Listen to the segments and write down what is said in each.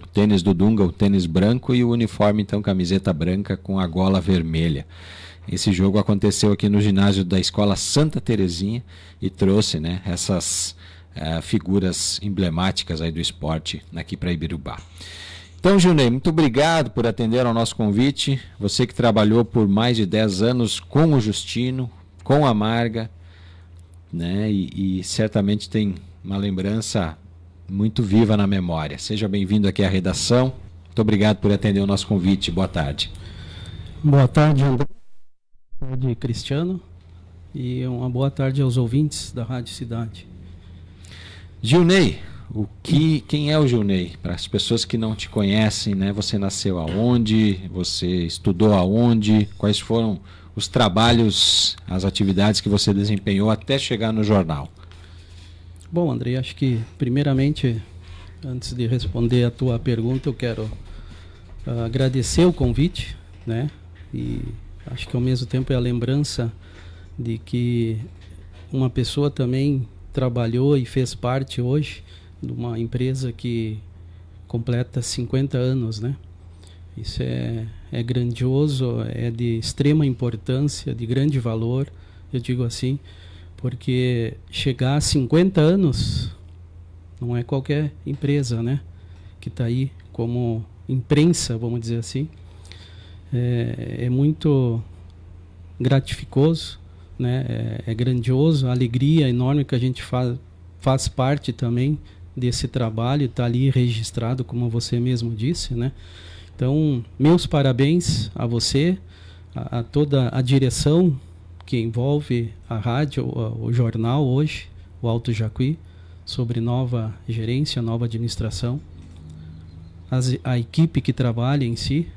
O tênis do Dunga, o tênis branco, e o uniforme, então, camiseta branca com a gola vermelha. Esse jogo aconteceu aqui no ginásio da Escola Santa Terezinha e trouxe, né, essas figuras emblemáticas aí do esporte aqui para Ibirubá. Então, Gilney, muito obrigado por atender ao nosso convite. Você que trabalhou por mais de 10 anos com o Justino, com a Marga, né, e certamente tem uma lembrança muito viva na memória. Seja bem-vindo aqui à redação. Muito obrigado por atender o nosso convite. Boa tarde. Boa tarde, André. Boa tarde, Cristiano. E uma boa tarde aos ouvintes da Rádio Cidade. Gilney, quem é o Gilney? Para as pessoas que não te conhecem, né? Você nasceu aonde? Você estudou aonde? Quais foram os trabalhos, as atividades que você desempenhou até chegar no jornal? Bom, André, acho que primeiramente, antes de responder a tua pergunta, eu quero agradecer o convite, né? E acho que ao mesmo tempo é a lembrança de que uma pessoa também trabalhou e fez parte hoje de uma empresa que completa 50 anos, né? Isso é grandioso, é de extrema importância, de grande valor, eu digo assim, porque chegar a 50 anos não é qualquer empresa, né? Que está aí como imprensa, vamos dizer assim. É muito gratificoso, né? É grandioso, a alegria enorme que a gente faz parte também desse trabalho, está ali registrado, como você mesmo disse, né? Então, meus parabéns a você, a toda a direção que envolve a rádio, o jornal hoje, o Alto Jacuí, sobre nova gerência, nova administração, a equipe que trabalha em si,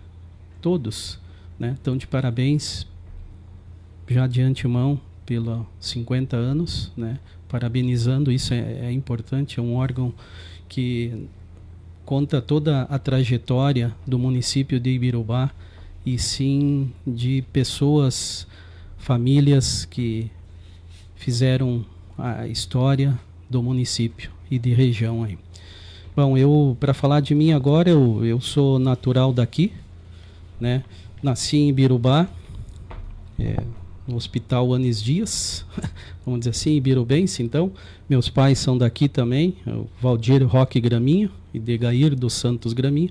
todos, né? Então, de parabéns já de antemão pelos 50 anos, né? Parabenizando, isso é importante, é um órgão que conta toda a trajetória do município de Ibirubá e sim de pessoas, famílias que fizeram a história do município e de região aí. Bom, para falar de mim agora, eu sou natural daqui, né? Nasci em Ibirubá, no Hospital Anis Dias, vamos dizer assim, ibirubense. Então, meus pais são daqui também, o Valdir Roque Graminho e Degair dos Santos Graminho.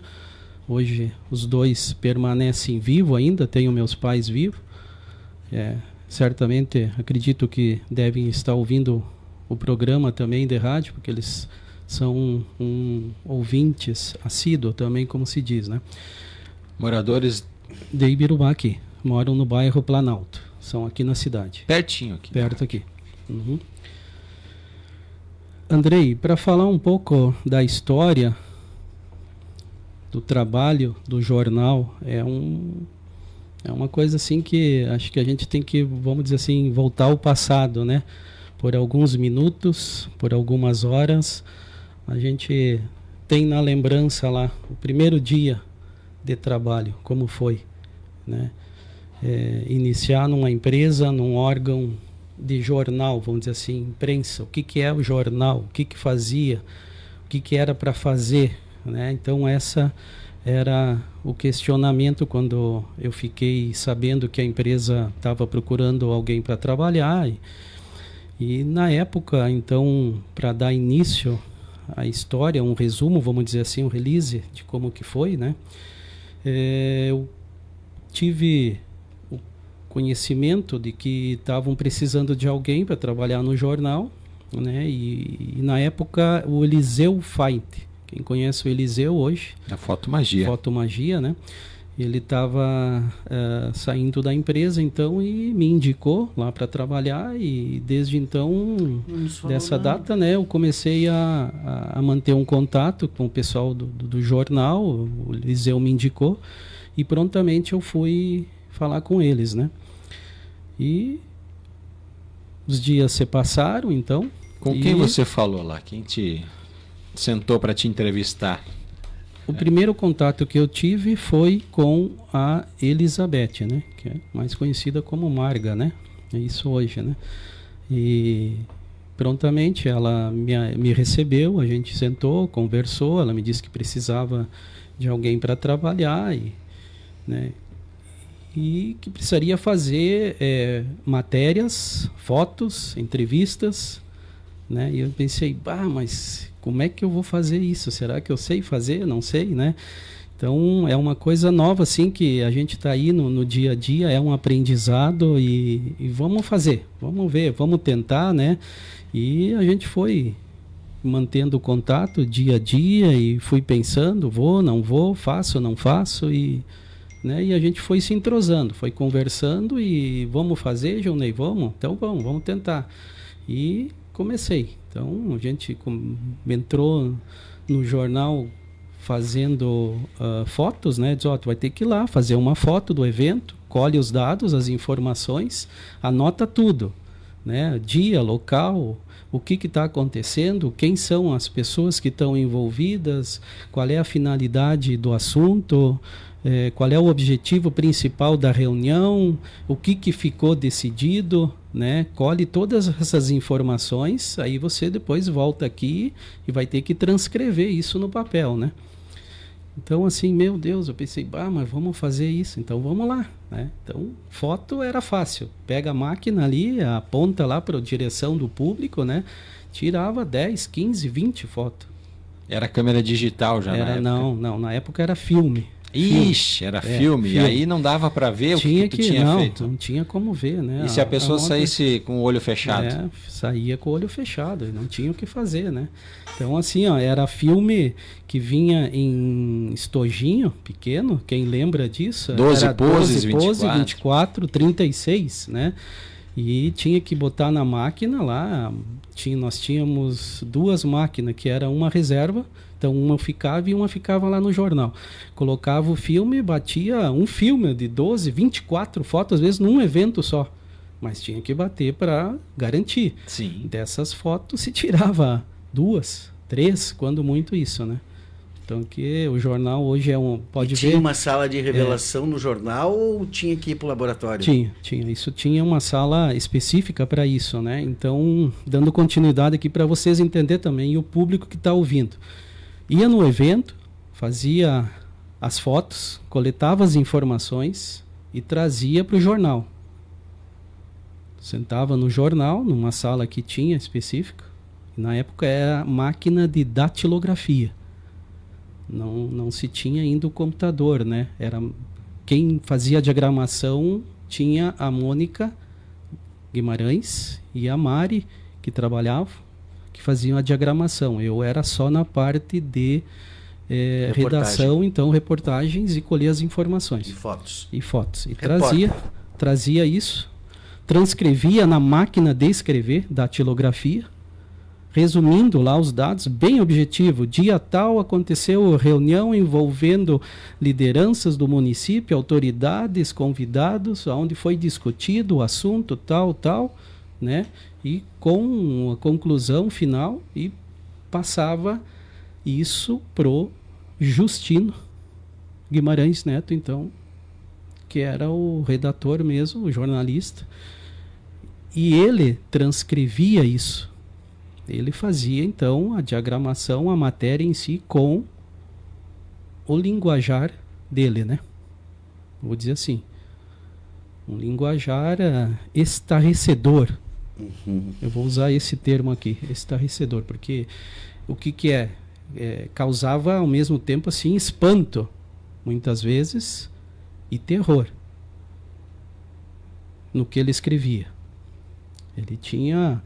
Hoje os dois permanecem vivos ainda, tenho meus pais vivos. Certamente acredito que devem estar ouvindo o programa também de rádio, porque eles são ouvintes assíduos também, como se diz, né? Moradores de Ibirubá aqui, moram no bairro Planalto. São aqui na cidade. Pertinho aqui. Perto aqui. Uhum. Andrei, para falar um pouco da história do trabalho do jornal, é uma coisa assim que acho que a gente tem que, vamos dizer assim, voltar ao passado, né? Por alguns minutos, por algumas horas, a gente tem na lembrança lá o primeiro dia de trabalho, como foi, né? Iniciar numa empresa, num órgão de jornal, vamos dizer assim, imprensa. O que é o jornal? O que fazia? O que era para fazer, né? Então, essa era o questionamento quando eu fiquei sabendo que a empresa estava procurando alguém para trabalhar. E na época, então, para dar início à história, um resumo, vamos dizer assim, um release de como que foi, né? Eu tive conhecimento de que estavam precisando de alguém para trabalhar no jornal, né? E na época o Eliseu Faite, quem conhece o Eliseu hoje, a Fotomagia, né? Ele estava saindo da empresa então e me indicou lá para trabalhar, e desde então, dessa data, né, eu comecei a manter um contato com o pessoal do jornal. O Eliseu me indicou e prontamente eu fui falar com eles, né? E os dias se passaram, então. Com quem você falou lá? Quem te sentou para te entrevistar? O primeiro contato que eu tive foi com a Elizabeth, né? Que é mais conhecida como Marga, né? É isso hoje, né? E prontamente ela me recebeu, a gente sentou, conversou, ela me disse que precisava de alguém para trabalhar né, e que precisaria fazer matérias, fotos, entrevistas, né? E eu pensei, mas como é que eu vou fazer isso? Será que eu sei fazer? Não sei, né? Então é uma coisa nova assim que a gente está aí no dia a dia, é um aprendizado e vamos fazer, vamos ver, vamos tentar, né? E a gente foi mantendo contato dia a dia e fui pensando, vou, não vou, faço, não faço né? E a gente foi se entrosando, foi conversando e vamos fazer, Johnny, vamos? Então vamos tentar. E comecei. Então a gente entrou no jornal fazendo fotos, né? Diz, tu vai ter que ir lá fazer uma foto do evento, colhe os dados, as informações, anota tudo, né? Dia, local, o que está acontecendo, quem são as pessoas que estão envolvidas, qual é a finalidade do assunto, qual é o objetivo principal da reunião, o que ficou decidido, né? Colhe todas essas informações, aí você depois volta aqui e vai ter que transcrever isso no papel, né? Então, assim, meu Deus, eu pensei, mas vamos fazer isso, então vamos lá, né? Então, foto era fácil, pega a máquina ali, aponta lá para a direção do público, né? Tirava 10, 15, 20 fotos. Era câmera digital já na época? Não, na época era filme. Ixi, era filme. E aí não dava para ver o que tu tinha feito? Não tinha como ver, né? E se a pessoa saísse com o olho fechado? Saía com o olho fechado, não tinha o que fazer, né? Então, assim, era filme que vinha em estojinho pequeno, quem lembra disso? 12 poses, 24, 36, né? E tinha que botar na máquina lá, nós tínhamos 2 máquinas, que era uma reserva, então uma ficava e uma ficava lá no jornal. Colocava o filme, batia um filme de 12, 24 fotos, às vezes num evento só. Mas tinha que bater para garantir. Sim. Dessas fotos se tirava 2, 3, quando muito isso, né? Então que o jornal hoje pode ver... Tinha uma sala de revelação no jornal ou tinha que ir para o laboratório? Tinha. Isso tinha uma sala específica para isso, né? Então, dando continuidade aqui para vocês entenderem também e o público que está ouvindo. Ia no evento, fazia as fotos, coletava as informações e trazia para o jornal. Sentava no jornal, numa sala que tinha específica. Na época era máquina de datilografia. Não se tinha ainda o computador, né? Quem fazia a diagramação tinha a Mônica Guimarães e a Mari, que trabalhavam, que faziam a diagramação. Eu era só na parte de redação, então reportagens e colher as informações. E fotos. E trazia isso, transcrevia na máquina de escrever, datilografia, resumindo lá os dados, bem objetivo. Dia tal aconteceu reunião envolvendo lideranças do município, autoridades, convidados, onde foi discutido o assunto tal, né? E com a conclusão final, e passava isso pro Justino Guimarães Neto, então, que era o redator mesmo, o jornalista, e ele transcrevia isso. Ele fazia, então, a diagramação, a matéria em si, com o linguajar dele, né? Vou dizer assim. Um linguajar estarrecedor. Eu vou usar esse termo aqui, estarrecedor, porque o que é? Causava, ao mesmo tempo, assim, espanto, muitas vezes, e terror no que ele escrevia. Ele tinha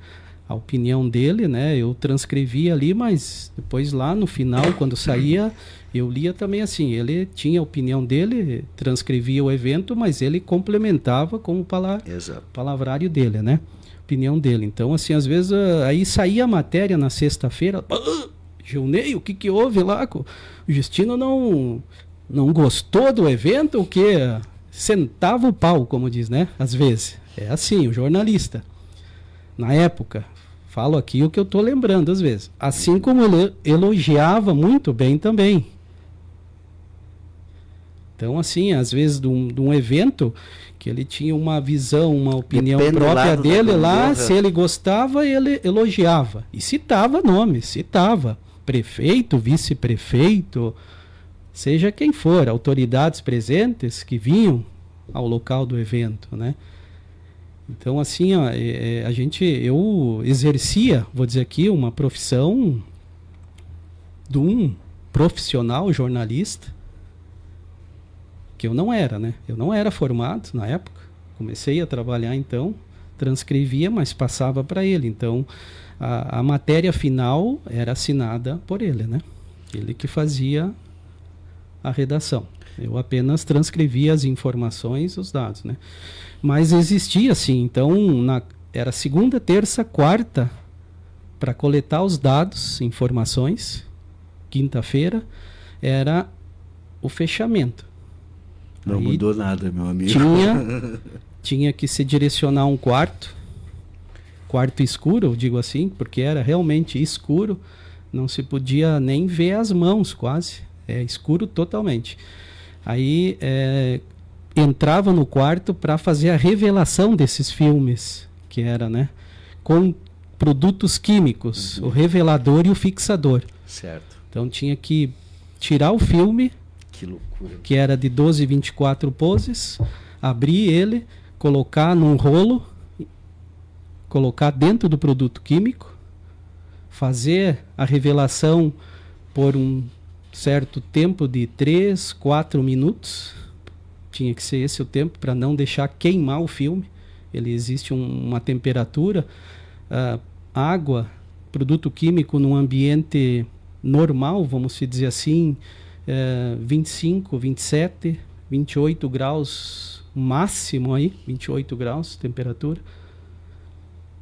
a opinião dele, né? Eu transcrevia ali, mas depois lá no final, quando saía, eu lia também assim. Ele tinha a opinião dele, transcrevia o evento, mas ele complementava com o palavrário dele, né? Opinião dele. Então, assim, às vezes, aí saía a matéria na sexta-feira, Gilney, o que houve lá? O Justino não gostou do evento, o quê? Sentava o pau, como diz, né? Às vezes. É assim, o jornalista. Na época, falo aqui o que eu estou lembrando às vezes. Assim como ele elogiava muito bem também. Então, assim, às vezes de um evento que ele tinha uma visão, uma opinião Depende do própria lado da dele lá, gangorra. se ele gostava, ele elogiava. E citava nomes, citava prefeito, vice-prefeito, seja quem for, autoridades presentes que vinham ao local do evento, né? Então, assim, ó, eu exercia, vou dizer aqui, uma profissão de um profissional jornalista, que eu não era, né? Eu não era formado na época. Comecei a trabalhar, então, transcrevia, mas passava para ele. Então, a matéria final era assinada por ele, né? Ele que fazia a redação. Eu apenas transcrevia as informações, os dados, né? Mas existia, assim, então, era segunda, terça, quarta, para coletar os dados, informações. Quinta-feira era o fechamento. Não Aí mudou nada, meu amigo. Tinha que se direcionar um quarto escuro, eu digo assim, porque era realmente escuro, não se podia nem ver as mãos quase, escuro totalmente. Aí entrava no quarto para fazer a revelação desses filmes, que era, né, com produtos químicos, o revelador e o fixador. Certo. Então tinha que tirar o filme, Que loucura. que era de 12 e 24 poses, abrir ele, colocar num rolo, colocar dentro do produto químico, fazer a revelação por um certo tempo de 3, 4 minutos. Tinha que ser esse o tempo para não deixar queimar o filme. Ele existe uma temperatura, água, produto químico num ambiente normal, vamos dizer assim, 25, 27, 28 graus máximo aí, 28 graus temperatura,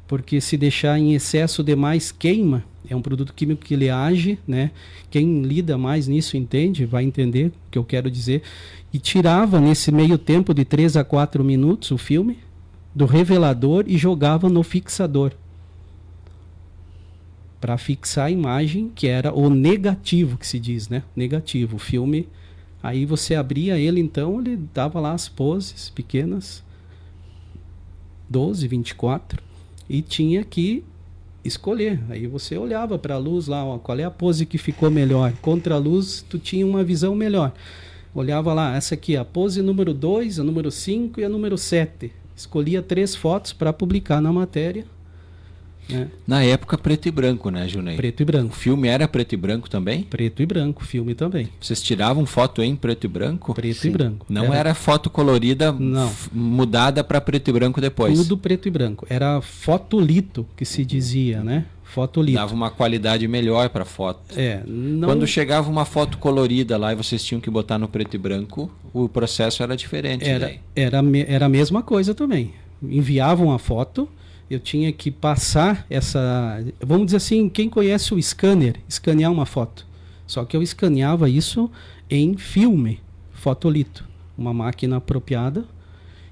porque se deixar em excesso demais queima. É um produto químico que ele age, né? Quem lida mais nisso entende, vai entender o que eu quero dizer. E tirava nesse meio tempo de 3 a 4 minutos o filme do revelador e jogava no fixador para fixar a imagem, que era o negativo, que se diz, né? Negativo, o filme. Aí você abria ele, então, ele dava lá as poses pequenas, 12, 24, e tinha que escolher. Aí você olhava para a luz lá, ó, qual é a pose que ficou melhor. Contra a luz, tu tinha uma visão melhor. Olhava lá, essa aqui, a pose número 2, a número 5 e a número 7. Escolhia 3 fotos para publicar na matéria. Na época, preto e branco, né, Junei? Preto e O branco. filme era preto e branco também? Preto e branco, filme também. Vocês tiravam foto em preto e branco? Preto Sim. e branco. Não era foto colorida Não. mudada para preto e branco depois? Tudo preto e branco. Era fotolito, que se dizia, né? Fotolito. Dava uma qualidade melhor para foto. Não... Quando chegava uma foto colorida lá e vocês tinham que botar no preto e branco, o processo era diferente. daí. Era a mesma coisa também. Enviavam a foto, eu tinha que passar essa... Vamos dizer assim, quem conhece o scanner, escanear uma foto. Só que eu escaneava isso em filme, fotolito. Uma máquina apropriada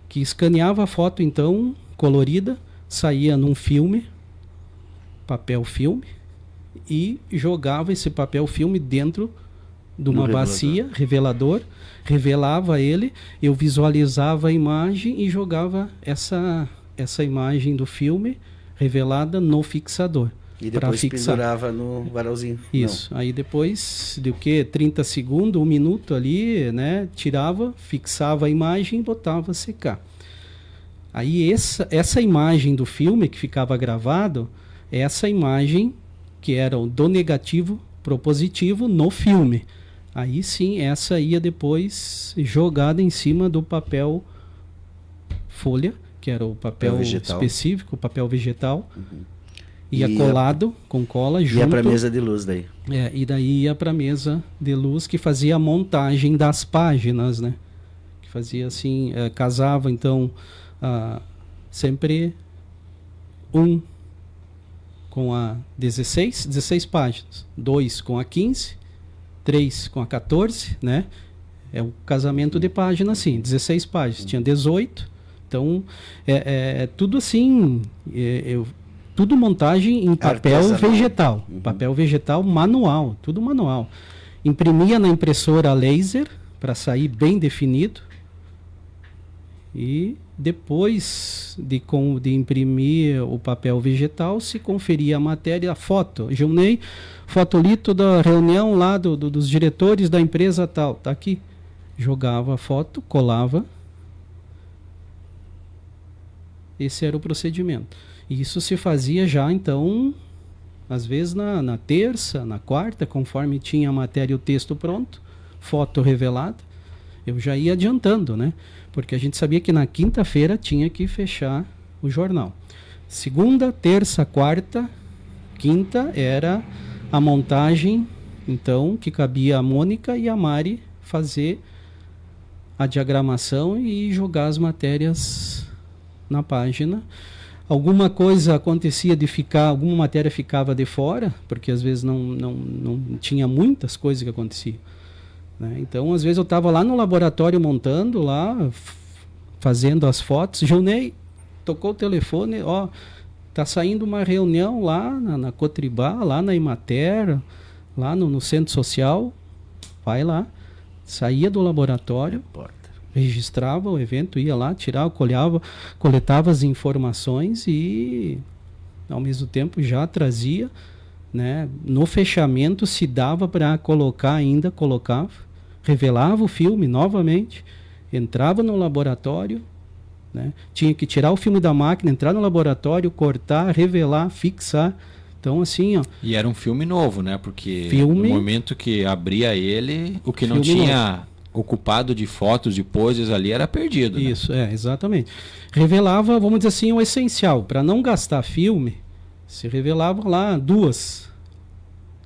que escaneava a foto, então, colorida, saía num filme, papel filme, e jogava esse papel filme dentro de uma bacia, revelador, revelava ele, eu visualizava a imagem e jogava essa imagem do filme revelada no fixador. E depois pendurava no varalzinho. Isso. Aí depois de 30 segundos, 1 minuto ali, né? Tirava, fixava a imagem e botava a secar. Aí essa imagem do filme que ficava gravado, essa imagem que era do negativo pro positivo no filme. Aí sim, essa ia depois jogada em cima do papel folha, que era o papel específico, o papel vegetal. Ia colado com cola junto. Ia para a mesa de luz daí. E daí ia para a mesa de luz que fazia a montagem das páginas, né? Que fazia assim, casava então sempre um com a 16 páginas, 2 com a 15, 3 com a 14, né? É o casamento de página assim, 16 páginas, tinha 18, então tudo assim, tudo montagem em papel vegetal, papel vegetal manual, tudo manual. Imprimia na impressora laser, para sair bem definido. E depois de imprimir o papel vegetal, se conferia a matéria, a foto. Gilney, fotolito da reunião lá dos diretores da empresa tal. Tá aqui. Jogava a foto, colava. Esse era o procedimento. E isso se fazia já, então, às vezes na terça, na quarta, conforme tinha a matéria e o texto pronto, foto revelada, eu já ia adiantando, né? Porque a gente sabia que na quinta-feira tinha que fechar o jornal. Segunda, terça, quarta, quinta era a montagem, então, que cabia a Mônica e a Mari fazer a diagramação e jogar as matérias na página. Alguma coisa acontecia de ficar, alguma matéria ficava de fora, porque às vezes não tinha muitas coisas que aconteciam. Né? Então, às vezes eu estava lá no laboratório montando, lá, fazendo as fotos. Gilney, tocou o telefone, ó, tá saindo uma reunião lá na Cotribá, lá na Imater, lá no centro social. Vai lá. Saía do laboratório, registrava o evento, ia lá, tirava, coletava as informações e, ao mesmo tempo, já trazia, né? No fechamento se dava para colocar ainda, colocava, revelava o filme novamente, entrava no laboratório, né? Tinha que tirar o filme da máquina, entrar no laboratório, cortar, revelar, fixar. Então, assim, ó. E era um filme novo, né? Porque no momento que abria ele, o que não tinha novo ocupado de fotos, de poses ali, era perdido. Isso, né? Exatamente. Revelava, vamos dizer assim, o essencial. Para não gastar filme, se revelava lá 2,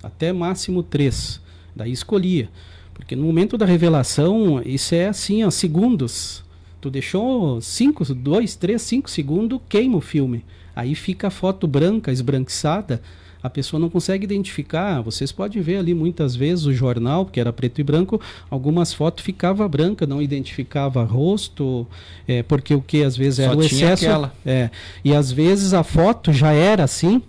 até máximo 3. Daí escolhia. Porque no momento da revelação, isso é assim, ó, segundos. Tu deixou 2, 3, 5 segundos, queima o filme. Aí fica a foto branca, esbranquiçada, a pessoa não consegue identificar. Vocês podem ver ali muitas vezes o jornal, porque era preto e branco, algumas fotos ficava branca, não identificava rosto, porque o que às vezes era o excesso. E às vezes a foto já era assim,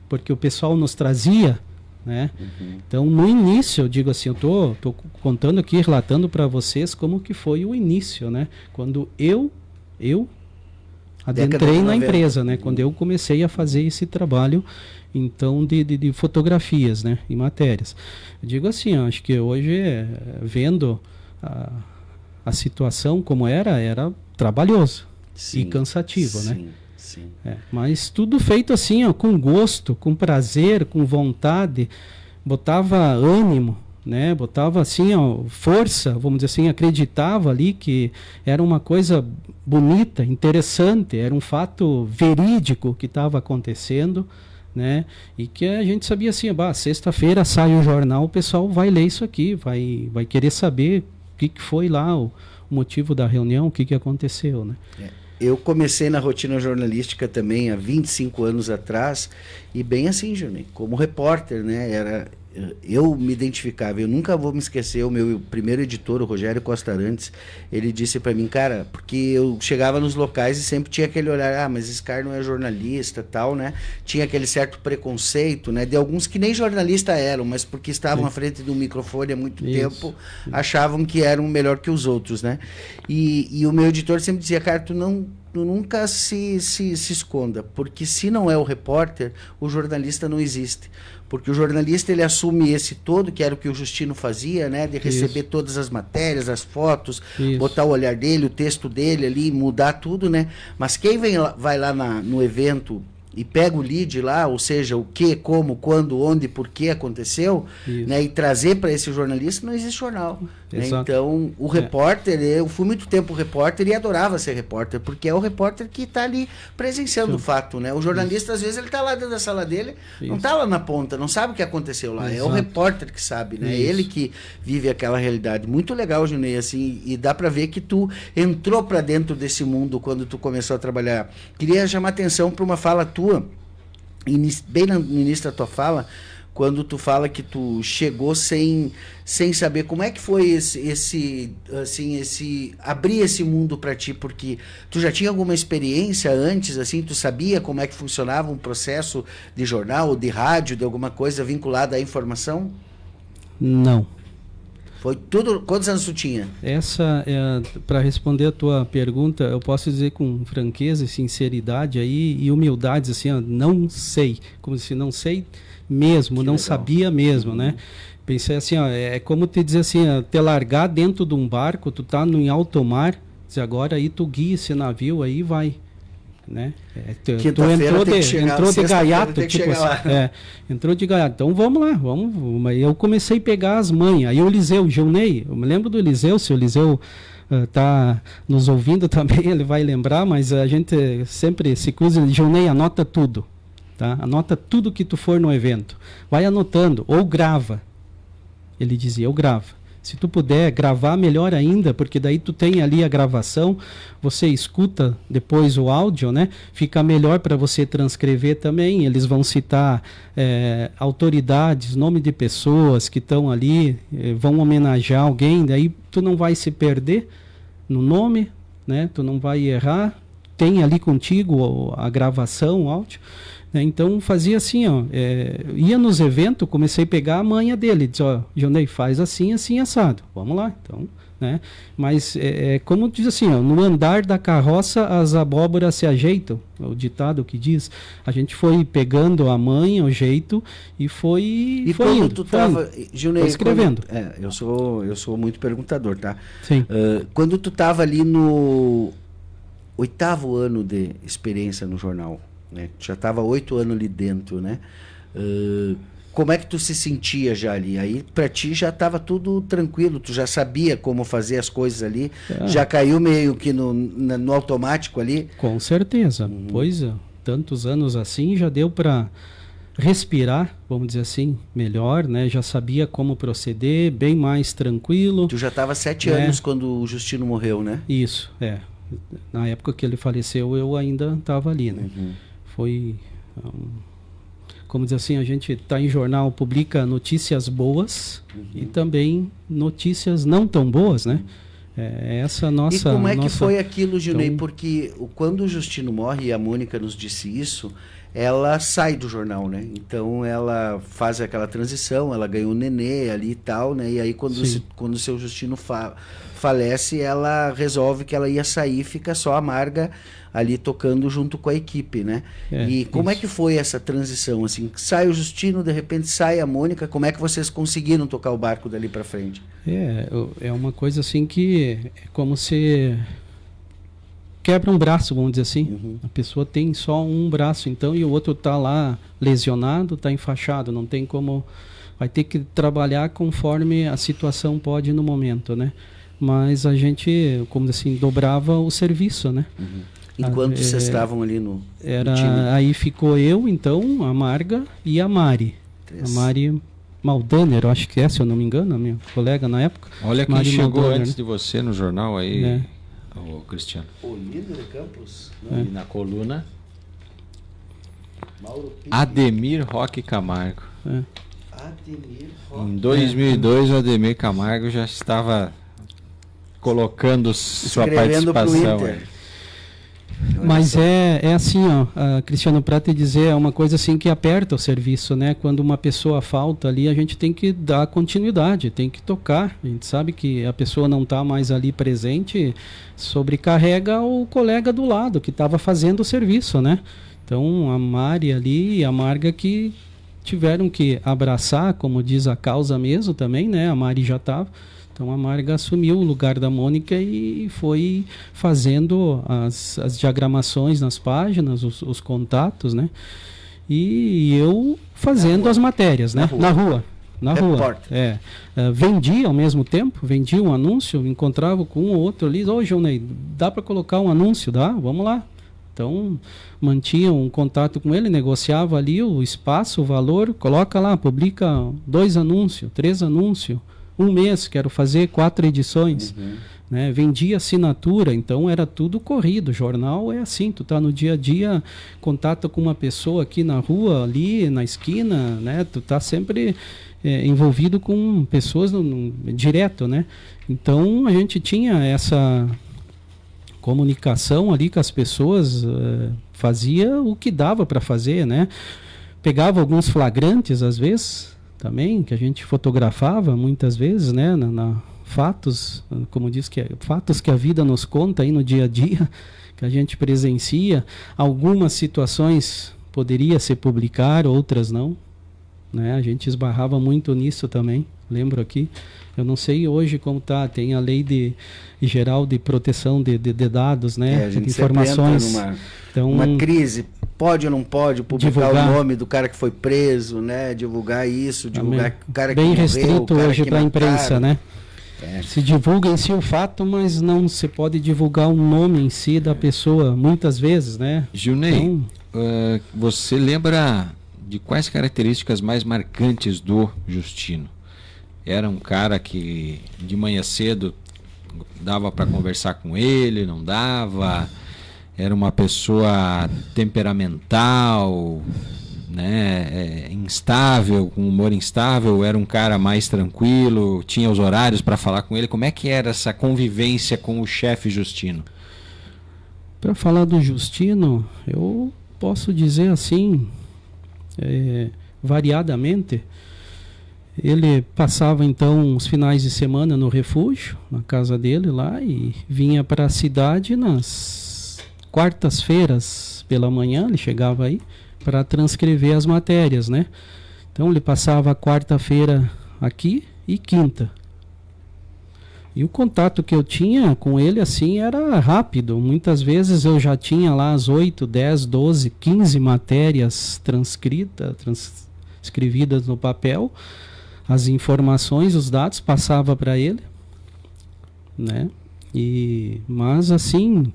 porque o pessoal nos trazia, né? Uhum. Então, no início, eu digo assim, eu tô contando aqui, relatando para vocês como que foi o início, né? Quando eu adentrei na empresa, né? Quando eu comecei a fazer esse trabalho, então, de fotografias, né? E matérias. Eu digo assim, acho que hoje, vendo a situação como era trabalhoso, sim, e cansativo, sim, né? Sim. Mas tudo feito assim, ó, com gosto, com prazer, com vontade, botava ânimo, né? Botava assim, ó, força, vamos dizer assim, acreditava ali que era uma coisa bonita, interessante, era um fato verídico que estava acontecendo, né? E que a gente sabia assim, sexta-feira sai o jornal, o pessoal vai ler isso aqui, vai querer saber o que foi lá, o motivo da reunião, o que aconteceu, né? Eu comecei na rotina jornalística também há 25 anos atrás, e bem assim, Juninho, como repórter, né? Eu me identificava, eu nunca vou me esquecer, o meu primeiro editor, o Rogério Costa Arantes, ele disse para mim, cara, porque eu chegava nos locais e sempre tinha aquele olhar, mas esse cara não é jornalista, tal, né? Tinha aquele certo preconceito, né? De alguns que nem jornalista eram, mas porque estavam à frente do microfone há muito tempo, achavam que eram melhor que os outros, né? E o meu editor sempre dizia, cara, tu nunca se esconda, porque se não é o repórter, o jornalista não existe. Porque o jornalista, ele assume esse todo, que era o que o Justino fazia, né? De receber todas as matérias, as fotos, botar o olhar dele, o texto dele ali, mudar tudo, né? Mas quem vai lá no evento e pega o lead lá, ou seja, o que, como, quando, onde, por que aconteceu, né? E trazer para esse jornalista, não existe jornal. Né? Então, o repórter, eu fui muito tempo repórter e adorava ser repórter, porque é o repórter que está ali presenciando o fato, né? O jornalista, às vezes, ele está lá dentro da sala dele, não está lá na ponta, não sabe o que aconteceu lá. É o repórter que sabe, né? É ele que vive aquela realidade. Muito legal, Junei, assim, e dá para ver que tu entrou para dentro desse mundo quando tu começou a trabalhar. Queria chamar atenção para uma fala tua, bem no início da tua fala, quando tu fala que tu chegou sem saber como é que foi esse abrir esse mundo para ti, porque tu já tinha alguma experiência antes, assim, tu sabia como é que funcionava um processo de jornal, de rádio, de alguma coisa vinculada à informação? Não. Foi tudo. Quantos anos tu tinha? Para responder a tua pergunta, eu posso dizer com franqueza e sinceridade aí, e humildade, assim, ó, não sei. Como se não sei mesmo, Que não legal. sabia mesmo, né? Pensei assim, ó, é como te dizer assim, ó, te largar dentro de um barco, tu tá em alto mar, diz, agora aí tu guia esse navio aí e vai. Né? Tu entrou de gaiato, tipo assim, entrou de gaiato. Então vamos lá, vamos. Aí eu comecei a pegar as manhas. Aí o Eliseu, o Gilney, eu me lembro do Eliseu, se o Eliseu tá nos ouvindo também, ele vai lembrar, mas a gente sempre se cruza. Gilney, anota tudo, tá? Anota tudo que tu for no evento. Vai anotando, ou grava. Ele dizia, eu gravo. Se tu puder gravar, melhor ainda, porque daí tu tem ali a gravação, você escuta depois o áudio, né? Fica melhor para você transcrever também. Eles vão citar autoridades, nome de pessoas que estão ali, vão homenagear alguém, daí tu não vai se perder no nome, né? Tu não vai errar. Tem ali contigo a gravação, o áudio. Então fazia assim, ó, ia nos eventos, comecei a pegar a manha dele, disse, ó, Gilney, faz assim, assim, assado, vamos lá, então, né? Mas como diz assim, ó, no andar da carroça as abóboras se ajeitam, é o ditado que diz. A gente foi pegando a manha, o jeito e foi. E foi quando indo, tu tava, Gilney, foi escrevendo. Eu sou muito perguntador, tá? Sim. Quando tu tava ali no 8º ano de experiência no jornal, né? Já estava 8 anos ali dentro, né? Como é que tu se sentia já ali? Aí para ti já estava tudo tranquilo, tu já sabia como fazer as coisas ali, já caiu meio que no automático ali? Com certeza, pois tantos anos assim já deu para respirar, vamos dizer assim, melhor, né? Já sabia como proceder, bem mais tranquilo. Tu já estava 7 anos quando o Justino morreu, né? Isso, na época que ele faleceu eu ainda estava ali, né? Foi, como dizer assim, a gente está em jornal, publica notícias boas e também notícias não tão boas, né? Essa nossa... E como é que foi aquilo, Gilney? Então... Porque quando o Justino morre, e a Mônica nos disse isso, ela sai do jornal, né? Então ela faz aquela transição, ela ganhou o nenê ali e tal, né? E aí quando o seu Justino falece, ela resolve que ela ia sair, fica só a Marga ali tocando junto com a equipe, né? E como é que foi essa transição, assim? Sai o Justino, de repente sai a Mônica, como é que vocês conseguiram tocar o barco dali para frente? É uma coisa assim que é como se quebra um braço, vamos dizer assim. A pessoa tem só um braço, então, e o outro tá lá lesionado, tá enfaixado, não tem como... Vai ter que trabalhar conforme a situação pode no momento, né? Mas a gente, como assim, dobrava o serviço, né? Enquanto vocês estavam ali no time? Aí ficou eu, então, a Marga e a Mari. A Mari Maldaner, eu acho que se eu não me engano, a minha colega na época. Olha quem Mari chegou Maldaner, antes né? de você no jornal aí, o Cristiano. O líder de Campos? E na coluna, Mauro Pinto. Ademir Roque Camargo. Ademir Roque. Em 2002, o Ademir Camargo já estava colocando sua participação. Mas é assim, ó, Cristiano, para te dizer, é uma coisa assim que aperta o serviço, né? Quando uma pessoa falta ali, a gente tem que dar continuidade, tem que tocar. A gente sabe que a pessoa não está mais ali presente, sobrecarrega o colega do lado que estava fazendo o serviço, né? Então a Mari ali e a Marga que tiveram que abraçar, como diz a causa mesmo também, né? A Mari já estava. Então a Marga assumiu o lugar da Mônica e foi fazendo as diagramações nas páginas, os contatos, né? E eu fazendo as matérias, né? Na rua. Vendia ao mesmo tempo, vendia um anúncio, encontrava com um ou outro ali, Gilney, dá para colocar um anúncio? Dá, vamos lá. Então, mantinha um contato com ele, negociava ali o espaço, o valor, coloca lá, publica 2 anúncios, 3 anúncios, 1 mês, quero fazer 4 edições, né? Vendia assinatura, então era tudo corrido. Jornal é assim, tu tá no dia a dia, contata com uma pessoa aqui na rua, ali na esquina, né? Tu tá sempre envolvido com pessoas direto, né? Então a gente tinha essa comunicação ali com as pessoas, fazia o que dava para fazer, né? Pegava alguns flagrantes às vezes também, que a gente fotografava muitas vezes, né, fatos, como diz, fatos que a vida nos conta aí no dia a dia, que a gente presencia. Algumas situações poderia se publicar, outras não, né? A gente esbarrava muito nisso também, lembro aqui. Eu não sei hoje como tá, tem a lei geral de proteção de dados, né? A gente informações. Sempre entra então, uma crise, pode ou não pode publicar divulgar, o nome do cara que foi preso, né? Divulgar isso, divulgar o cara que bem morreu, restrito o cara hoje para a imprensa, né? Se divulga em si o fato, mas não se pode divulgar o nome em si da pessoa, muitas vezes, né? Gilney, então, você lembra de quais características mais marcantes do Justino? Era um cara que de manhã cedo dava para conversar com ele, não dava? Era uma pessoa temperamental, né, instável, com humor instável? Era um cara mais tranquilo, tinha os horários para falar com ele? Como é que era essa convivência com o chefe Justino? Para falar do Justino, eu posso dizer assim, variadamente. Ele passava então os finais de semana no refúgio, na casa dele lá, e vinha para a cidade nas quartas-feiras pela manhã. Ele chegava aí para transcrever as matérias, né? Então ele passava a quarta-feira aqui e quinta. E o contato que eu tinha com ele assim era rápido. Muitas vezes eu já tinha lá as 8, 10, 12, 15 matérias transcrevidas no papel. As informações, os dados passava para ele, né? Mas assim,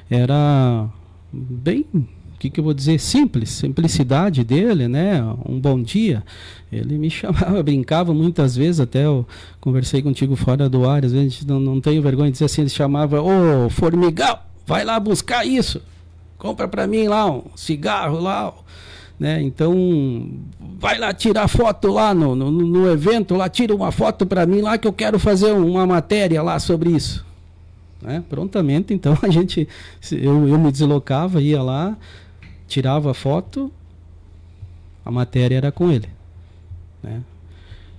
era bem, o que eu vou dizer, simplicidade dele, né? Um bom dia. Ele me chamava, brincava muitas vezes, até eu conversei contigo fora do ar, às vezes não tenho vergonha de dizer assim, ele chamava: ô Formigão, vai lá buscar isso, compra para mim lá um cigarro lá, né? Então, vai lá tirar foto lá no evento, lá tira uma foto para mim lá que eu quero fazer uma matéria lá sobre isso. Né? Prontamente, então, eu me deslocava, ia lá, tirava a foto, a matéria era com ele. Né?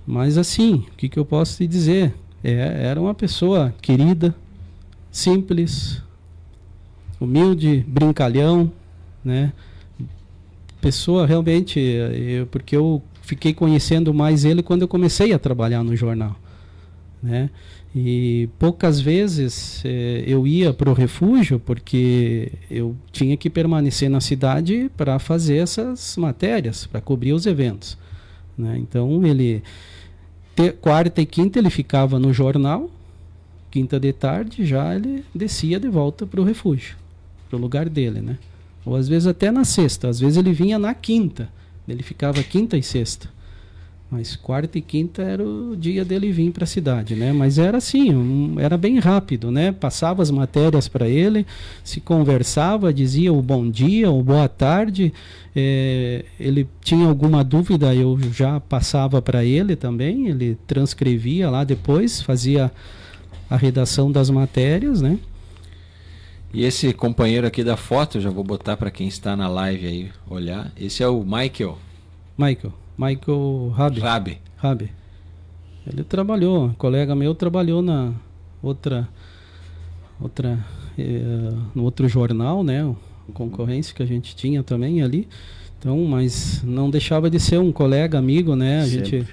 Mas assim, o que eu posso te dizer? Era uma pessoa querida, simples, humilde, brincalhão, né? Pessoa realmente, porque eu fiquei conhecendo mais ele quando eu comecei a trabalhar no jornal, né? E poucas vezes eu ia para o refúgio porque eu tinha que permanecer na cidade para fazer essas matérias, para cobrir os eventos, né? Então quarta e quinta ele ficava no jornal, quinta de tarde já ele descia de volta para o refúgio, para o lugar dele, né? Ou às vezes até na sexta, às vezes ele vinha na quinta, ele ficava quinta e sexta, mas quarta e quinta era o dia dele vir para a cidade, né? Mas era assim, era bem rápido, né? Passava as matérias para ele, se conversava, dizia o bom dia, o boa tarde, ele tinha alguma dúvida, eu já passava para ele também, ele transcrevia lá depois, fazia a redação das matérias, né? E esse companheiro aqui da foto, já vou botar para quem está na live aí olhar. Esse é o Michael Rabi. Ele trabalhou, um colega meu trabalhou na no outro jornal, né? Concorrência que a gente tinha também ali. Então, mas não deixava de ser um colega, amigo, né? A gente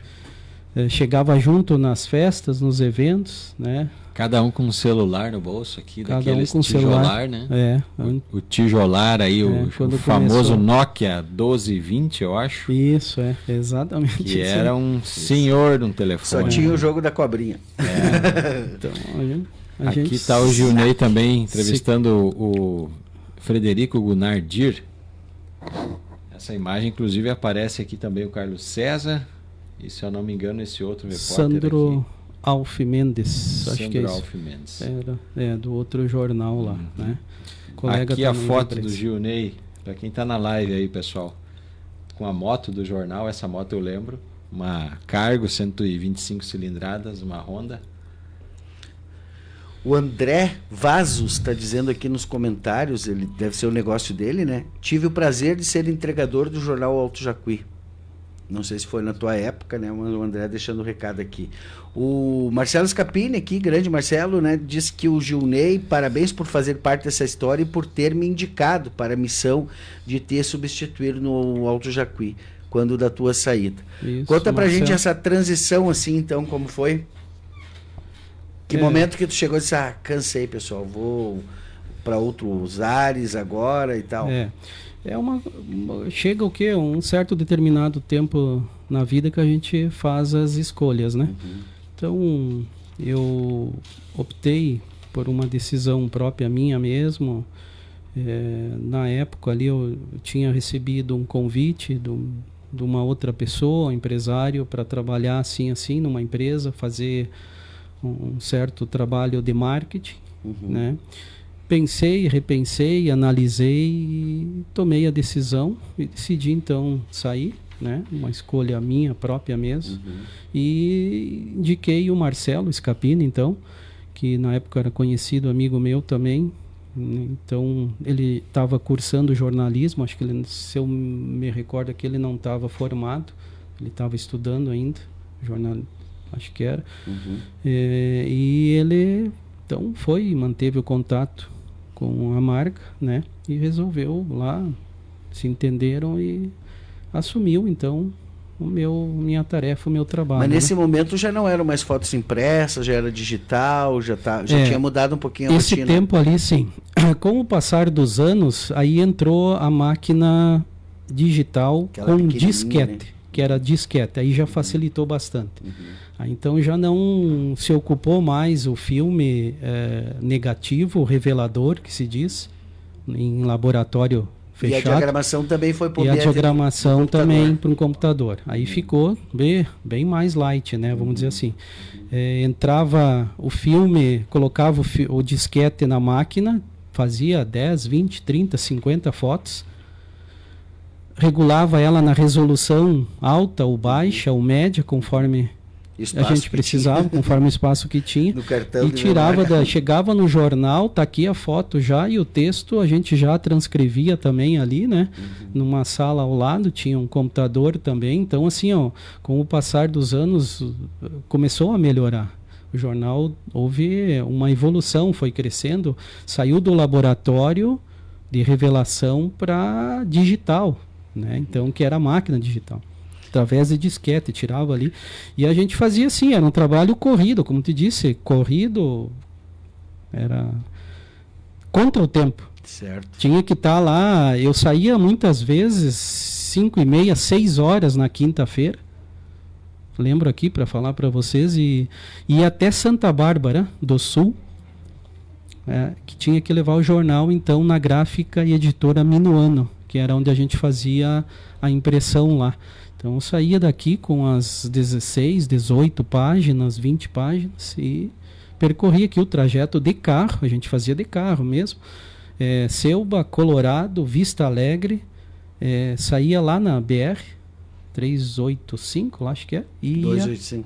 chegava junto nas festas, nos eventos, né? Cada um com um celular no bolso aqui, daqueles com tijolar, celular, né? O tijolar aí, o famoso Nokia 1220, eu acho. Isso, exatamente. Que era um senhor de um telefone. Só tinha o jogo da cobrinha. Então, aqui está o Gilney também entrevistando o Frederico Gunnar Dir. Essa imagem, inclusive, aparece aqui também o Carlos César. E, se eu não me engano, esse outro repórter Sandro aqui. Alf Mendes, acho que é Alf Mendes. Do outro jornal lá, né? Colega aqui a foto do Gilney, para quem está na live aí, pessoal, com a moto do jornal. Essa moto eu lembro, uma Cargo 125 cilindradas, uma Honda. O André Vazos está dizendo aqui nos comentários, ele deve ser o negócio dele, né? Tive o prazer de ser entregador do jornal Alto Jacuí. Não sei se foi na tua época, né? Mas o André deixando o recado aqui. O Marcelo Scapini aqui, grande Marcelo, né? Diz que o Gilney, parabéns por fazer parte dessa história e por ter me indicado para a missão de te substituir no Alto Jacuí, quando da tua saída. Isso, Conta pra Marcelo. gente essa transição assim, então, como foi? Que momento que tu chegou e disse, cansei, pessoal, vou para outros ares agora e tal. Chega o quê? Um certo determinado tempo na vida que a gente faz as escolhas, né? Então, eu optei por uma decisão própria minha mesmo. Na época ali eu tinha recebido um convite de uma outra pessoa, um empresário, para trabalhar assim numa empresa, fazer um certo trabalho de marketing, né? Pensei, repensei, analisei e tomei a decisão e decidi então sair, né? Uma escolha minha própria mesmo. E indiquei o Marcelo Scapini, então, que na época era conhecido, amigo meu também. Então, ele estava cursando jornalismo, acho que ele, se eu me recordo que ele não estava formado, ele estava estudando ainda, acho que era. E ele, então, manteve o contato com a marca, né? E resolveu lá, se entenderam e assumiu, então, minha tarefa, o meu trabalho. Mas nesse né? momento já não eram mais fotos impressas, já era digital, já tinha mudado um pouquinho a esse rotina. tempo ali, sim. Com o passar dos anos, aí entrou a máquina digital Aquela com pequenininha, disquete, né? que era disquete. Aí já facilitou bastante. Aí, então já não se ocupou mais o filme negativo, revelador, que se diz, em laboratório fechado. E a diagramação também foi por E a via diagramação do computador. também para um computador. Aí ficou bem mais light, né? Vamos dizer assim. Entrava o filme, colocava o disquete na máquina, fazia 10, 20, 30, 50 fotos, regulava ela na resolução alta ou baixa ou média, conforme a gente precisava, conforme o espaço que tinha. No cartão e tirava chegava no jornal, tá aqui a foto já, e o texto a gente já transcrevia também ali, né? Numa sala ao lado, tinha um computador também. Então, assim, ó, com o passar dos anos, começou a melhorar. O jornal, houve uma evolução, foi crescendo, saiu do laboratório de revelação para digital, né? Então, que era a máquina digital. Através de disquete, tirava ali. E a gente fazia assim, era um trabalho corrido, como te disse, corrido, era contra o tempo. Certo. Tinha que estar lá, eu saía muitas vezes 5:30, 6 horas na quinta-feira, lembro aqui para falar para vocês, e ia até Santa Bárbara do Sul, que tinha que levar o jornal então na Gráfica e Editora Minuano, que era onde a gente fazia a impressão lá. Então eu saía daqui com as 16, 18 páginas, 20 páginas e percorria aqui o trajeto de carro, a gente fazia de carro mesmo, Selba, Colorado, Vista Alegre, saía lá na BR 385, acho que é,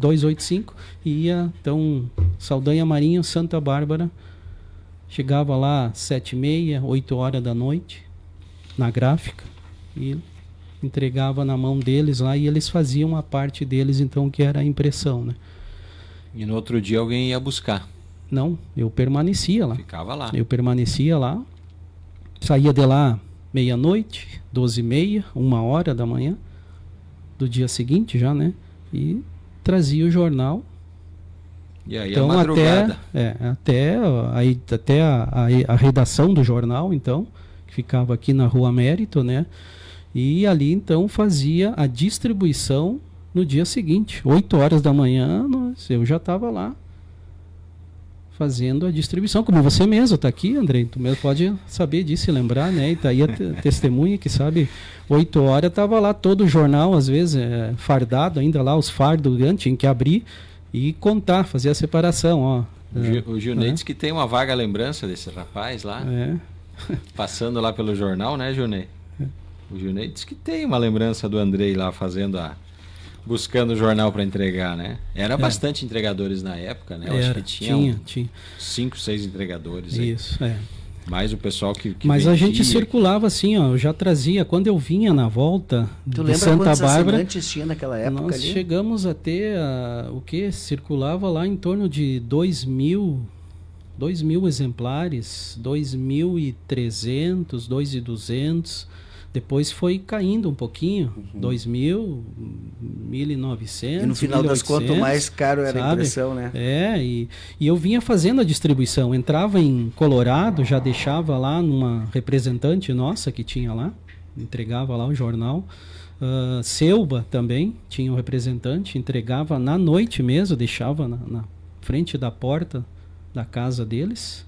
285, e ia então Saldanha Marinho, Santa Bárbara, chegava lá 7:30, 8 horas da noite na Gráfica e entregava na mão deles lá, e eles faziam a parte deles então, que era a impressão, né? E no outro dia alguém ia buscar? Não, eu permanecia lá. Ficava lá. Eu permanecia lá, saía de lá meia-noite, 12:30, 1h da manhã do dia seguinte já, né? E trazia o jornal. E aí então, a madrugada. até a redação do jornal, então, que ficava aqui na Rua Mérito, né? E ali, então, fazia a distribuição no dia seguinte. 8h da manhã, eu já estava lá fazendo a distribuição. Como você mesmo está aqui, André, tu mesmo pode saber disso e lembrar, né? E tá aí a testemunha que sabe, 8h estava lá todo o jornal, às vezes, fardado ainda lá, os fardos, tinha que abrir e contar, fazer a separação, ó. O Gilney diz que tem uma vaga lembrança desse rapaz lá, passando lá pelo jornal, né, Gilney? O Gilney diz que tem uma lembrança do Andrei lá buscando o jornal para entregar, né? Era bastante entregadores na época, né? Eu acho que tinha 5, 6 entregadores. Isso, Mais o pessoal que Mas a gente vendia. circulava assim, ó, eu já trazia, quando eu vinha na volta Tu de lembra Santa quantos Bárbara, assinantes tinha naquela época nós ali? chegamos a ter, o que? Circulava lá em torno de 2.000 exemplares, 2.300, 2.200. Depois foi caindo um pouquinho, 2.000, 1.900. E no final das 1.800, contas, o mais caro era a sabe? impressão, né? E eu vinha fazendo a distribuição. Entrava em Colorado, já deixava lá numa representante nossa que tinha lá, entregava lá o jornal. Selba também tinha um representante, entregava na noite mesmo, deixava na frente da porta da casa deles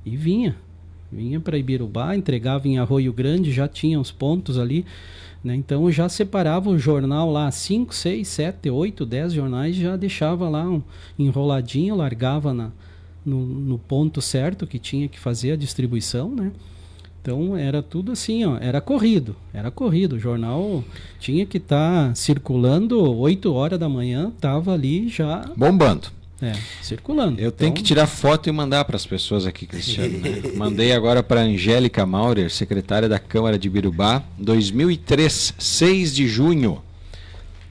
e vinha para Ibirubá, entregava em Arroio Grande, já tinha os pontos ali, né? Então já separava o jornal lá, 5, 6, 7, 8, 10 jornais, já deixava lá enroladinho, largava no ponto certo que tinha que fazer a distribuição, né? Então era tudo assim, ó, era corrido, o jornal tinha que estar circulando 8 horas da manhã, estava ali já bombando. Circulando. Eu tenho que tirar foto e mandar para as pessoas aqui, Cristiano. Né? Mandei agora para Angélica Maurer, secretária da Câmara de Ibirubá, 2003, 6 de junho.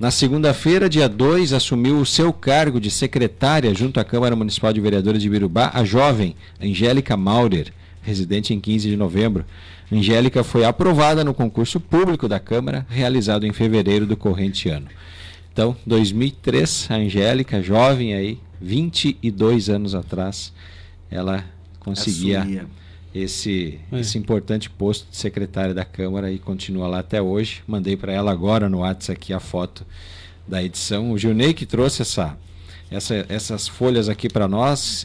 Na segunda-feira, dia 2, assumiu o seu cargo de secretária junto à Câmara Municipal de Vereadores de Ibirubá, a jovem Angélica Maurer, residente em 15 de novembro. Angélica foi aprovada no concurso público da Câmara, realizado em fevereiro do corrente ano. Então, 2003, a Angélica, jovem aí, 22 anos atrás, ela conseguia esse importante posto de secretária da Câmara e continua lá até hoje. Mandei para ela agora no WhatsApp aqui a foto da edição. O Gilney que trouxe essas folhas aqui para nós,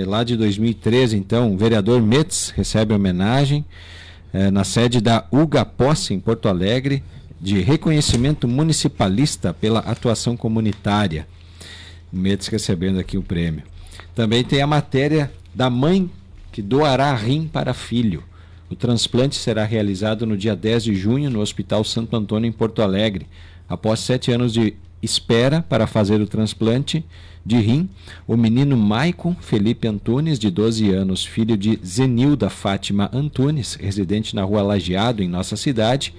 lá de 2013, então, o vereador Metz recebe homenagem na sede da UGA Posse, em Porto Alegre, de reconhecimento municipalista pela atuação comunitária. Metz recebendo aqui o prêmio. Também tem a matéria da mãe que doará rim para filho. O transplante será realizado no dia 10 de junho no Hospital Santo Antônio, em Porto Alegre. Após 7 anos de espera para fazer o transplante de rim, o menino Maicon Felipe Antunes, de 12 anos, filho de Zenilda Fátima Antunes, residente na Rua Lajeado, em nossa cidade,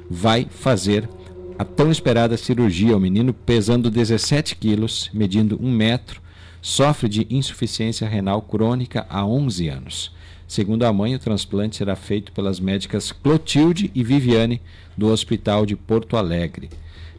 vai fazer a tão esperada cirurgia. O menino, pesando 17 quilos, medindo 1 metro, sofre de insuficiência renal crônica há 11 anos. Segundo a mãe, o transplante será feito pelas médicas Clotilde e Viviane, do Hospital de Porto Alegre.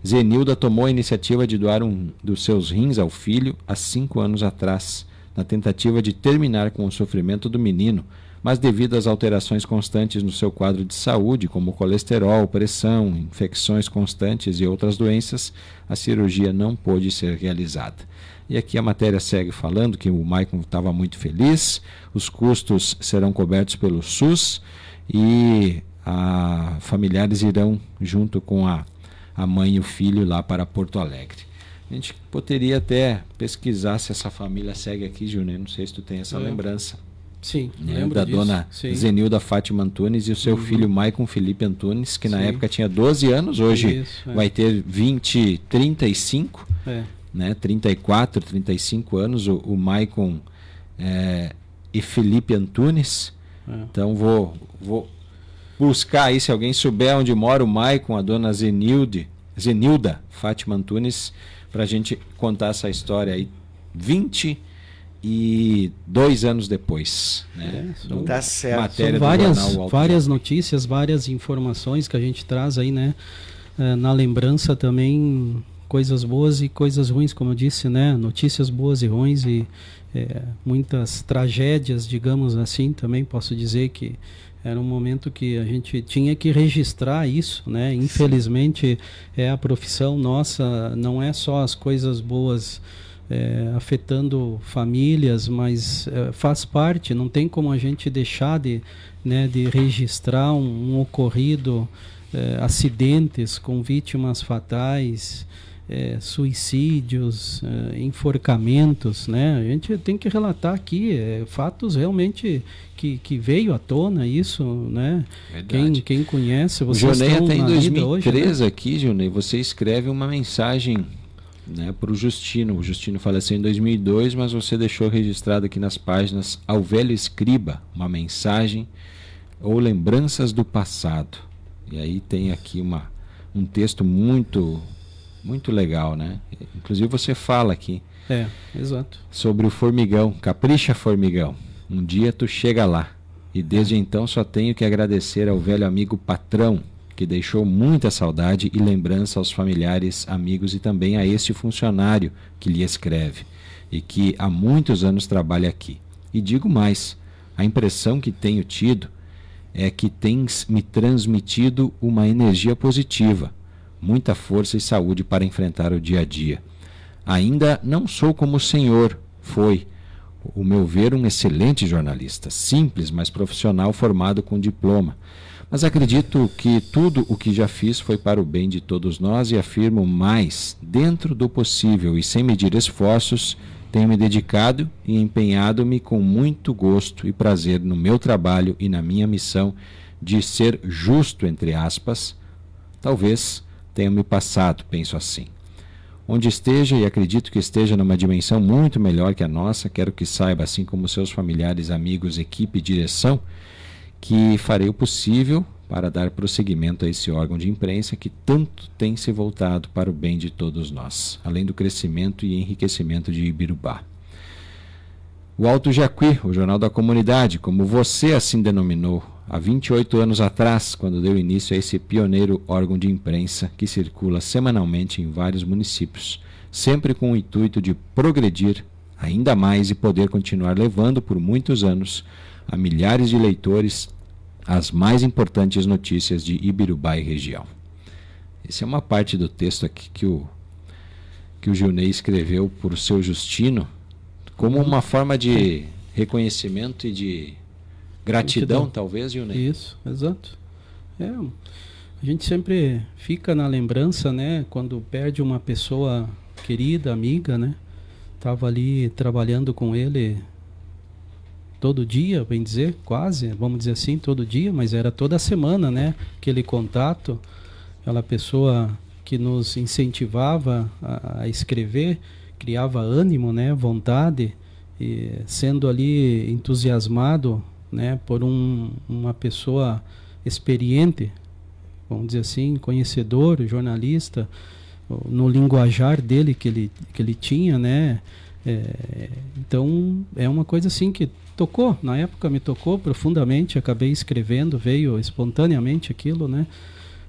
Zenilda tomou a iniciativa de doar um dos seus rins ao filho há 5 anos atrás, na tentativa de terminar com o sofrimento do menino, mas devido às alterações constantes no seu quadro de saúde, como colesterol, pressão, infecções constantes e outras doenças, a cirurgia não pôde ser realizada. E aqui a matéria segue falando que o Maicon estava muito feliz, os custos serão cobertos pelo SUS e familiares irão junto com a mãe e o filho lá para Porto Alegre. A gente poderia até pesquisar se essa família segue aqui, Júnior, não sei se tu tem essa lembrança. Sim, lembro da disso. dona Zenilda Fátima Antunes e o seu filho Maicon Felipe Antunes, que na época tinha 12 anos, hoje vai ter 35, né, 34, 35 anos, o Maicon e Felipe Antunes. Então vou buscar aí, se alguém souber onde mora o Maicon, a dona Zenilda Fátima Antunes, para a gente contar essa história aí 22 anos depois, né? Tá certo. Matéria são várias notícias, várias informações que a gente traz aí, né? Na lembrança também, coisas boas e coisas ruins, como eu disse, né? Notícias boas e ruins e muitas tragédias, digamos assim, também posso dizer que era um momento que a gente tinha que registrar isso, né? Infelizmente, a profissão nossa, não é só as coisas boas afetando famílias, mas faz parte, não tem como a gente deixar de registrar um ocorrido, acidentes com vítimas fatais, suicídios, enforcamentos, né? A gente tem que relatar aqui fatos realmente que veio à tona isso, né? Quem conhece, vocês Gilney, estão até em na 2013 vida hoje, né? aqui, Gilney, você escreve uma mensagem né, para o Justino. O Justino faleceu em 2002, mas você deixou registrado aqui nas páginas: ao velho escriba, uma mensagem ou lembranças do passado. E aí tem aqui um texto muito, muito legal, né? Inclusive você fala aqui. Exato. Sobre o formigão. Capricha, formigão. Um dia tu chega lá. E desde então só tenho que agradecer ao velho amigo patrão, que deixou muita saudade e lembrança aos familiares, amigos e também a este funcionário que lhe escreve e que há muitos anos trabalha aqui. E digo mais, a impressão que tenho tido é que tens me transmitido uma energia positiva, muita força e saúde para enfrentar o dia a dia. Ainda não sou como o senhor foi, o meu ver, um excelente jornalista, simples, mas profissional, formado com diploma. Mas acredito que tudo o que já fiz foi para o bem de todos nós e afirmo mais, dentro do possível e sem medir esforços, tenho me dedicado e empenhado-me com muito gosto e prazer no meu trabalho e na minha missão de ser justo, entre aspas. Talvez tenha me passado, penso assim. Onde esteja, e acredito que esteja numa dimensão muito melhor que a nossa, quero que saiba, assim como seus familiares, amigos, equipe e direção, que farei o possível para dar prosseguimento a esse órgão de imprensa que tanto tem se voltado para o bem de todos nós, além do crescimento e enriquecimento de Ibirubá. O Alto Jacuí, o Jornal da Comunidade, como você assim denominou, há 28 anos atrás, quando deu início a esse pioneiro órgão de imprensa que circula semanalmente em vários municípios, sempre com o intuito de progredir ainda mais e poder continuar levando por muitos anos a milhares de leitores as mais importantes notícias de Ibirubá e região. Essa é uma parte do texto aqui que o Gilney escreveu por seu Justino, como uma forma de reconhecimento e de gratidão, talvez, Gilney? Isso, exato. A gente sempre fica na lembrança, né, quando perde uma pessoa querida, amiga, né? Estava ali trabalhando com ele todo dia, bem dizer, quase, vamos dizer assim, todo dia, mas era toda semana, né? Aquele contato, aquela pessoa que nos incentivava a escrever, criava ânimo, né? Vontade, e sendo ali entusiasmado, né? Por uma pessoa experiente, vamos dizer assim, conhecedor, jornalista, no linguajar dele que ele tinha, né? Então é uma coisa assim que tocou, na época me tocou profundamente, acabei escrevendo, veio espontaneamente aquilo, né?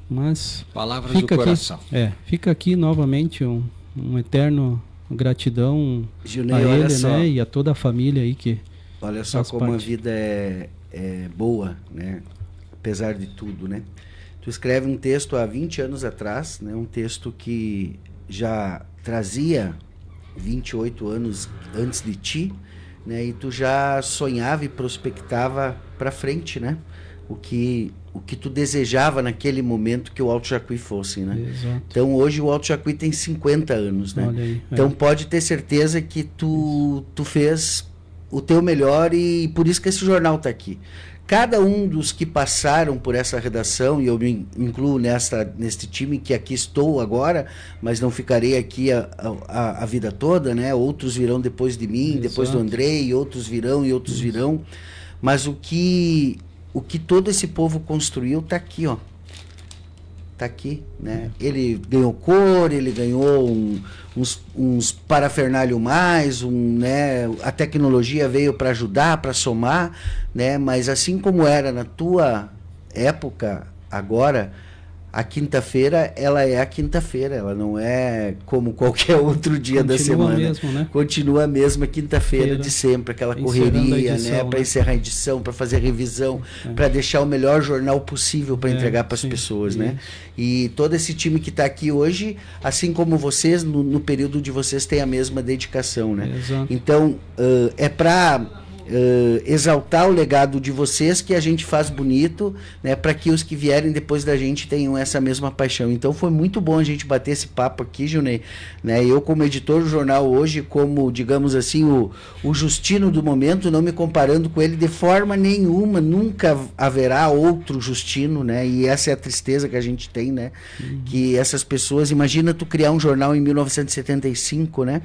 Mas palavras do coração. Fica aqui novamente um eterno gratidão Gilney, a ele, só, né? E a toda a família aí que olha só como parte. A vida é boa, né? Apesar de tudo, né? Tu escreve um texto há 20 anos atrás, né? Um texto que já trazia 28 anos antes de ti, né? E tu já sonhava e prospectava para frente, né? O que tu desejava naquele momento que o Alto Jacuí fosse, né? Exato. Então hoje o Alto Jacuí tem 50 anos, né? Olha aí, então pode ter certeza que tu fez o teu melhor e por isso que esse jornal está aqui. Cada um dos que passaram por essa redação, e eu me incluo neste time que aqui estou agora, mas não ficarei aqui a vida toda, né? Outros virão depois de mim, Exato. Depois do Andrei, e outros virão e outros virão. Mas o que todo esse povo construiu está aqui, ó. Está aqui, né? Ele ganhou cor, ele ganhou uns parafernálio mais, né? A tecnologia veio para ajudar, para somar, né? Mas assim como era na tua época, agora, a quinta-feira, ela é a quinta-feira, ela não é como qualquer outro dia da semana. Mesmo, né? Continua a mesma quinta-feira de sempre, aquela correria, edição, né? Para encerrar a edição, para fazer a revisão, para deixar o melhor jornal possível para entregar para as pessoas, né? E todo esse time que está aqui hoje, assim como vocês, no período de vocês, tem a mesma dedicação, né? Exato. Então, é para exaltar o legado de vocês, que a gente faz bonito, né, para que os que vierem depois da gente tenham essa mesma paixão. Então foi muito bom a gente bater esse papo aqui, Gilney, né? Eu, como editor do jornal hoje, como, digamos assim, o Justino do momento, não me comparando com ele de forma nenhuma, nunca haverá outro Justino, né? E essa é a tristeza que a gente tem, né? Que essas pessoas, imagina tu criar um jornal em 1975, né?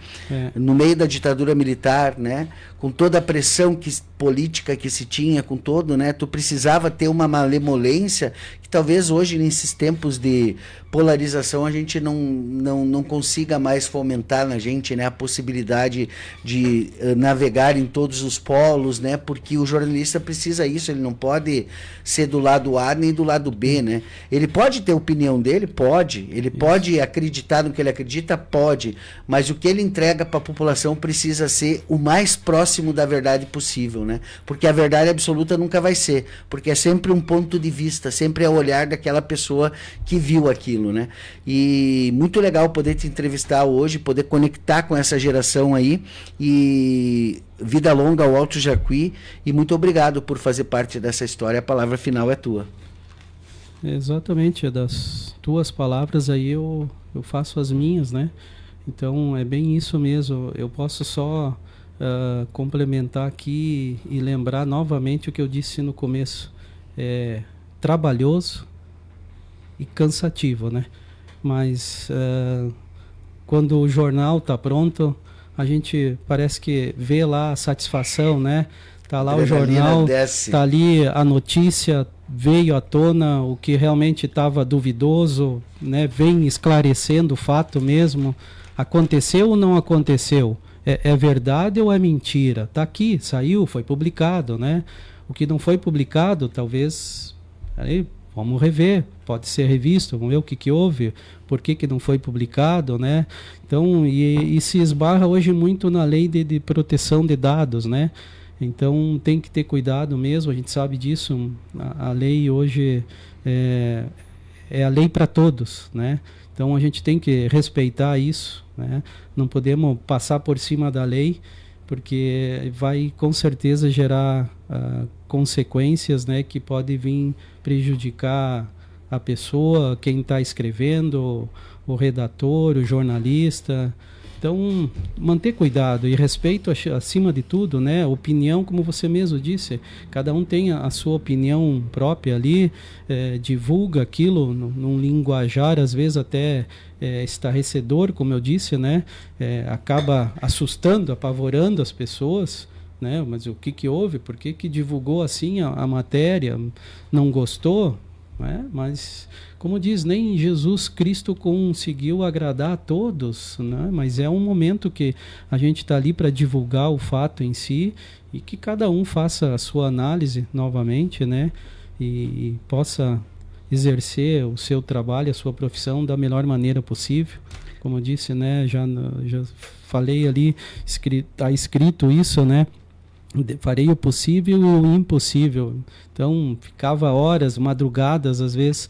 No meio da ditadura militar, né? Com toda a pressão política que se tinha, com todo, né? Tu precisava ter uma malemolência que talvez hoje, nesses tempos de polarização, a gente não consiga mais fomentar na gente, né? A possibilidade de navegar em todos os polos, né? Porque o jornalista precisa isso, ele não pode ser do lado A nem do lado B, né? Ele pode ter a opinião dele? Pode. Ele pode acreditar no que ele acredita? Pode. Mas o que ele entrega para a população precisa ser o mais próximo da verdade possível, né? Porque a verdade absoluta nunca vai ser, porque é sempre um ponto de vista, sempre é o olhar daquela pessoa que viu aquilo, né? E muito legal poder te entrevistar hoje, poder conectar com essa geração aí, e vida longa ao Alto Jacuí, e muito obrigado por fazer parte dessa história. A palavra final é tua. Exatamente, das tuas palavras aí eu faço as minhas, né? Então é bem isso mesmo. Eu posso só complementar aqui e lembrar novamente o que eu disse no começo. É trabalhoso e cansativo, né? Mas quando o jornal está pronto, a gente parece que vê lá a satisfação, né? Tá lá o jornal, tá ali a notícia, veio à tona o que realmente estava duvidoso, né? Vem esclarecendo o fato mesmo. Aconteceu ou não aconteceu? É verdade ou é mentira? Tá aqui, saiu, foi publicado, né? O que não foi publicado, talvez, aí, vamos rever, pode ser revisto, vamos ver o que houve, por que não foi publicado, né? Então, e se esbarra hoje muito na lei de proteção de dados, né? Então, tem que ter cuidado mesmo, a gente sabe disso, a lei hoje é a lei para todos, né? Então, a gente tem que respeitar isso, né? Não podemos passar por cima da lei, porque vai com certeza gerar consequências, né, que pode vir prejudicar a pessoa, quem está escrevendo, o redator, o jornalista. Então, manter cuidado e respeito acima de tudo, né? Opinião, como você mesmo disse, cada um tem a sua opinião própria ali, divulga aquilo num linguajar, às vezes até estarrecedor, como eu disse, né? Acaba assustando, apavorando as pessoas, né? Mas o que houve? Por que divulgou assim a matéria? Não gostou? Né? Mas, como diz, nem Jesus Cristo conseguiu agradar a todos, né? Mas é um momento que a gente está ali para divulgar o fato em si, e que cada um faça a sua análise novamente, né? E possa exercer o seu trabalho, a sua profissão da melhor maneira possível. Como eu disse, né? Já falei ali, está escrito isso, né? Farei o possível e o impossível. Então, ficava horas, madrugadas, às vezes,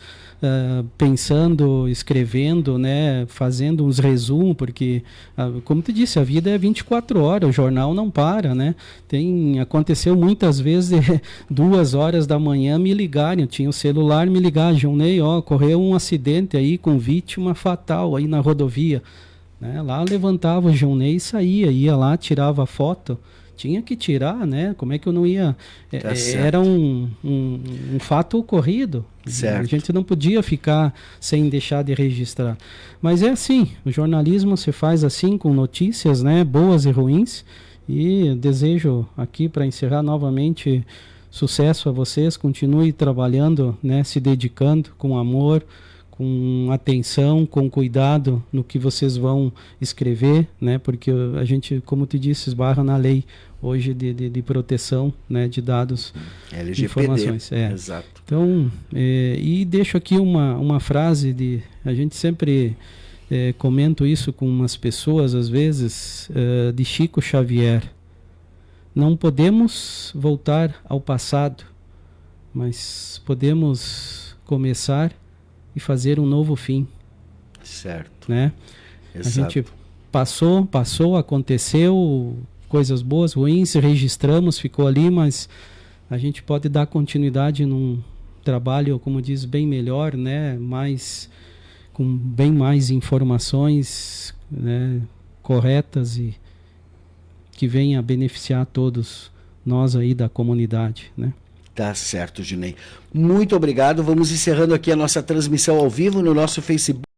pensando, escrevendo, né, fazendo uns resumos, porque, como tu disse, a vida é 24 horas, o jornal não para, né? Aconteceu muitas vezes, 2 horas da manhã me ligarem, eu tinha o celular, me ligar, Gilney, ocorreu um acidente aí com vítima fatal aí na rodovia, né? Lá levantava o Gilney e saía, ia lá, tirava a foto. Tinha que tirar, né? Como é que eu não ia... Era um fato ocorrido. Certo. A gente não podia ficar sem deixar de registrar. Mas é assim, o jornalismo se faz assim, com notícias, né? Boas e ruins. E desejo aqui, para encerrar novamente, sucesso a vocês. Continue trabalhando, né? Se dedicando com amor, com atenção, com cuidado no que vocês vão escrever, né? Porque a gente, como te disse, esbarra na lei hoje de proteção, né, de dados, LGPD, informações. Exato. Então, e deixo aqui uma frase a gente sempre comento isso com umas pessoas, às vezes, de Chico Xavier. Não podemos voltar ao passado, mas podemos começar e fazer um novo fim. Certo. Né? Exato. A gente passou, aconteceu, coisas boas, ruins, registramos, ficou ali, mas a gente pode dar continuidade num trabalho, como diz, bem melhor, né? Com bem mais informações, né, corretas e que venha a beneficiar todos nós aí da comunidade, né? Tá certo, Junei. Muito obrigado. Vamos encerrando aqui a nossa transmissão ao vivo no nosso Facebook.